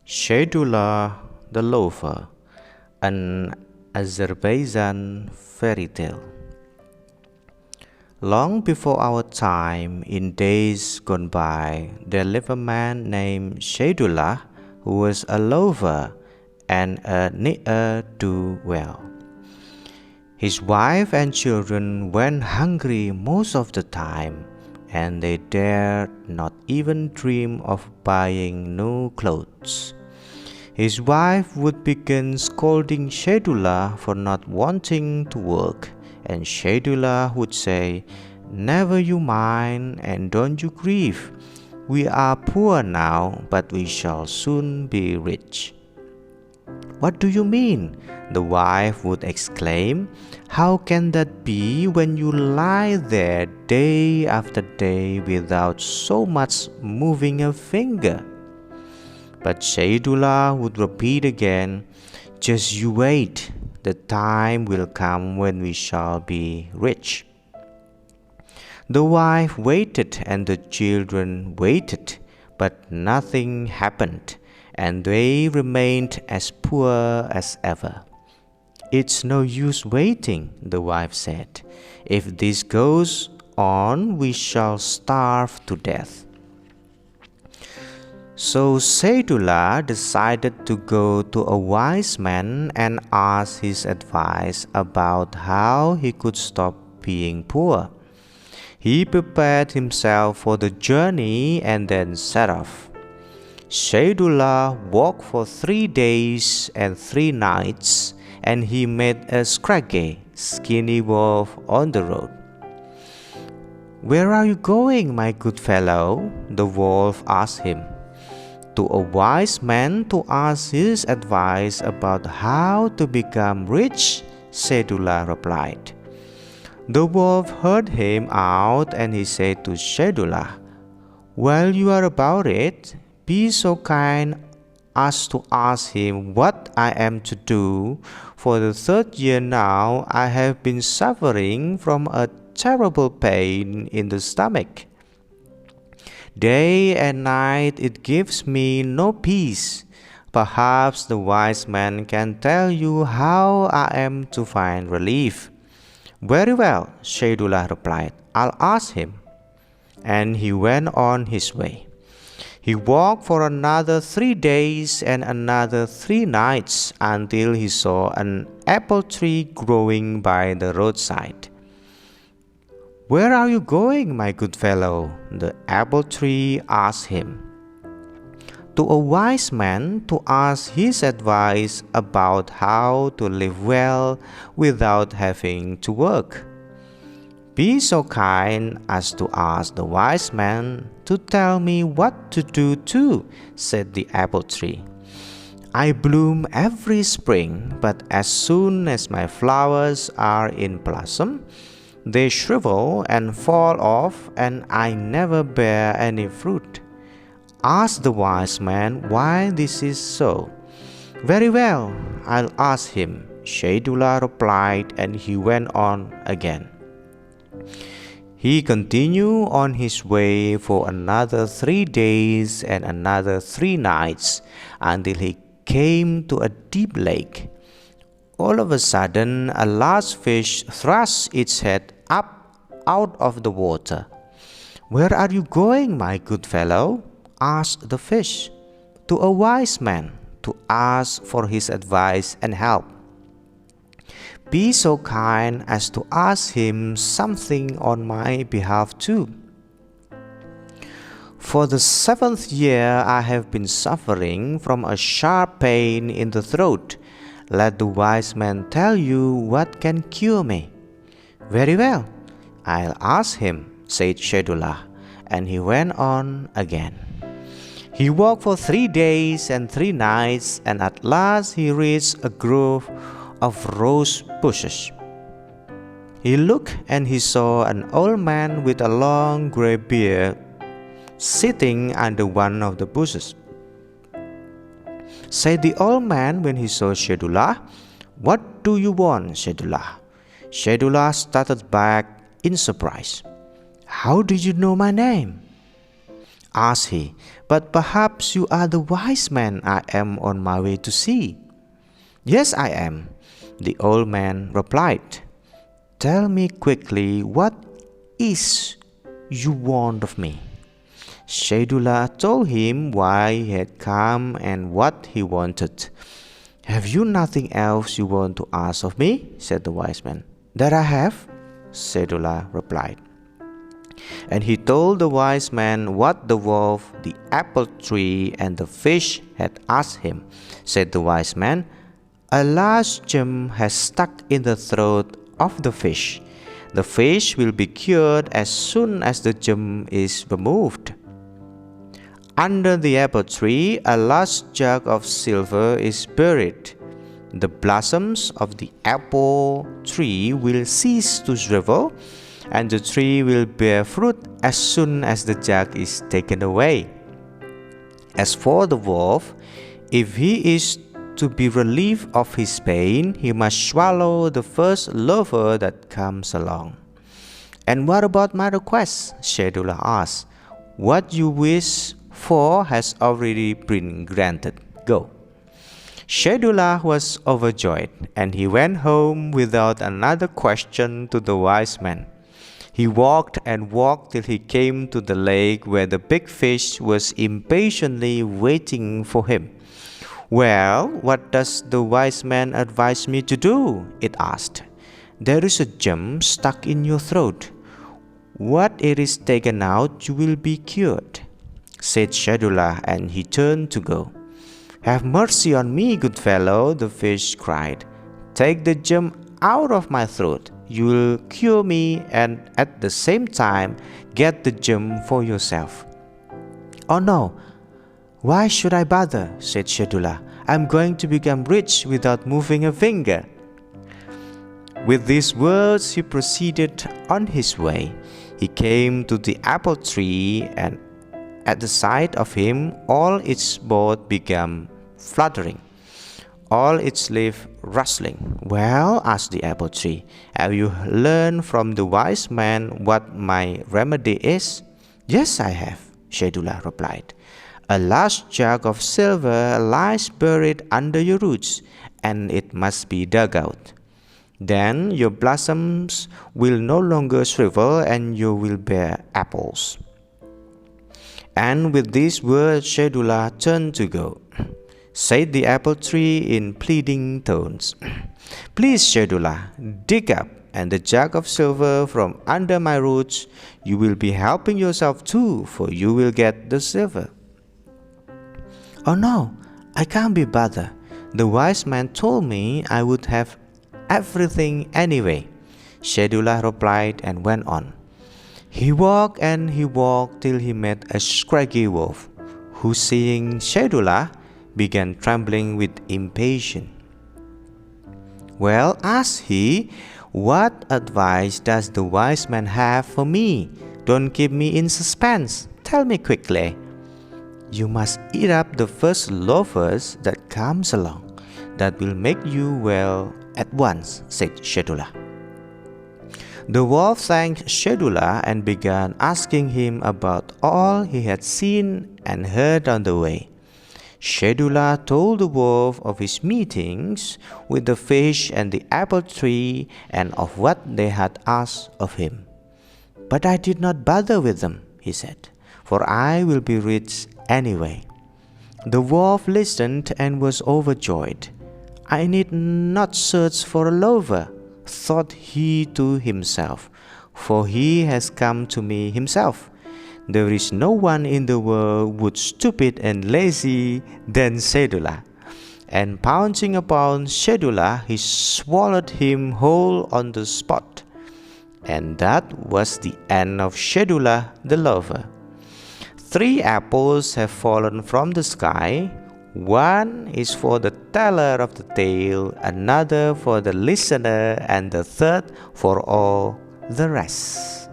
Sheidullah the Loafer, an Azerbaijan fairy tale. Long before our time, in days gone by, there lived a man named Sheidullah who was a loafer and a ne'er-do-well. His wife and children went hungry most of the time, and they dared not even dream of buying new clothes. His wife would begin scolding Sheidullah for not wanting to work, and Sheidullah would say, "Never you mind, and don't you grieve. We are poor now, but we shall soon be rich." "What do you mean?" the wife would exclaim. "How can that be when you lie there day after day without so much moving a finger?" But Sheidullah would repeat again, "Just you wait, the time will come when we shall be rich." The wife waited and the children waited, but nothing happened, and they remained as poor as ever. "It's no use waiting," the wife said. "If this goes on, we shall starve to death." So Sheidullah decided to go to a wise man and ask his advice about how he could stop being poor. He prepared himself for the journey and then set off. Sheidullah walked for 3 days and 3 nights, and he met a scraggy, skinny wolf on the road. "Where are you going, my good fellow?" the wolf asked him. "To a wise man to ask his advice about how to become rich," Sheidullah replied. The wolf heard him out, and he said to Sheidullah, "While you are about it, be so kind as to ask him what I am to do. For the 3rd year now I have been suffering from a terrible pain in the stomach. Day and night it gives me no peace. Perhaps the wise man can tell you how I am to find relief." "Very well," Sheidullah replied, "I'll ask him." And he went on his way. He walked for another 3 days and another 3 nights until he saw an apple tree growing by the roadside. "Where are you going, my good fellow?" the apple tree asked him. "To a wise man to ask his advice about how to live well without having to work." "Be so kind as to ask the wise man to tell me what to do too," said the apple tree. "I bloom every spring, but as soon as my flowers are in blossom, they shrivel and fall off, and I never bear any fruit. Ask the wise man why this is so." "Very well, I'll ask him," Sheidullah replied, and he went on again. He continued on his way for another 3 days and another 3 nights until he came to a deep lake. All of a sudden, a large fish thrust its head up out of the water. "Where are you going, my good fellow?" asked the fish. "To a wise man to ask for his advice and help." "Be so kind as to ask him something on my behalf too." "For the 7th year I have been suffering from a sharp pain in the throat. Let the wise man tell you what can cure me." "Very well, I'll ask him," said Sheidullah, and he went on again. He walked for 3 days and 3 nights, and at last he reached a grove of rose bushes. He looked, and he saw an old man with a long grey beard sitting under one of the bushes. Said the old man when he saw Sheidullah, "What do you want, Sheidullah?" Sheidullah started back in surprise. "How do you know my name?" asked he. "But perhaps you are the wise man I am on my way to see." "Yes, I am," the old man replied. "Tell me quickly what is you want of me." Sheidullah told him why he had come and what he wanted. "Have you nothing else you want to ask of me?" said the wise man. "That I have," Sheidullah replied. And he told the wise man what the wolf, the apple tree, and the fish had asked him. Said the wise man, "A large gem has stuck in the throat of the fish. The fish will be cured as soon as the gem is removed. Under the apple tree, a large jug of silver is buried. The blossoms of the apple tree will cease to shrivel, and the tree will bear fruit as soon as the jug is taken away. As for the wolf, if he is to be relieved of his pain, he must swallow the first loafer that comes along." "And what about my request?" Sheidullah asked. "What you wish for has already been granted. Go." Sheidullah was overjoyed, and he went home without another question to the wise man. He walked and walked till he came to the lake where the big fish was impatiently waiting for him. "Well, what does the wise man advise me to do?" it asked. "There is a gem stuck in your throat. When it is taken out, you will be cured," said Sheidullah, and he turned to go. "Have mercy on me, good fellow," the fish cried. "Take the gem out of my throat. You will cure me and at the same time get the gem for yourself." "Oh no, why should I bother?" said Sheidullah. "I'm going to become rich without moving a finger." With these words he proceeded on his way. He came to the apple tree, and at the sight of him all its boughs began fluttering, all its leaves rustling. "Well," asked the apple tree, "have you learned from the wise man what my remedy is?" "Yes, I have," Sheidullah replied. "A large jug of silver lies buried under your roots, and it must be dug out. Then your blossoms will no longer shrivel, and you will bear apples." And with these words Sheidullah turned to go. Said the apple tree in pleading tones, "Please, Sheidullah, dig up and the jug of silver from under my roots. You will be helping yourself too, for you will get the silver." "Oh no, I can't be bothered. The wise man told me I would have everything anyway," Sheidullah replied and went on. He walked and he walked till he met a scraggy wolf, who, seeing Sheidullah, began trembling with impatience. "Well," asked he, "what advice does the wise man have for me? Don't keep me in suspense. Tell me quickly." "You must eat up the first loafers that comes along. That will make you well at once," said Sheidullah. The wolf thanked Sheidullah and began asking him about all he had seen and heard on the way. Sheidullah told the wolf of his meetings with the fish and the apple tree and of what they had asked of him. "But I did not bother with them," he said, "for I will be rich anyway." The wolf listened and was overjoyed. "I need not search for a loafer," thought he to himself, "for he has come to me himself. There is no one in the world more stupid and lazy than Sheidullah." And pouncing upon Sheidullah, he swallowed him whole on the spot. And that was the end of Sheidullah the Loafer. 3 apples have fallen from the sky. One is for the teller of the tale, another for the listener, and the third for all the rest.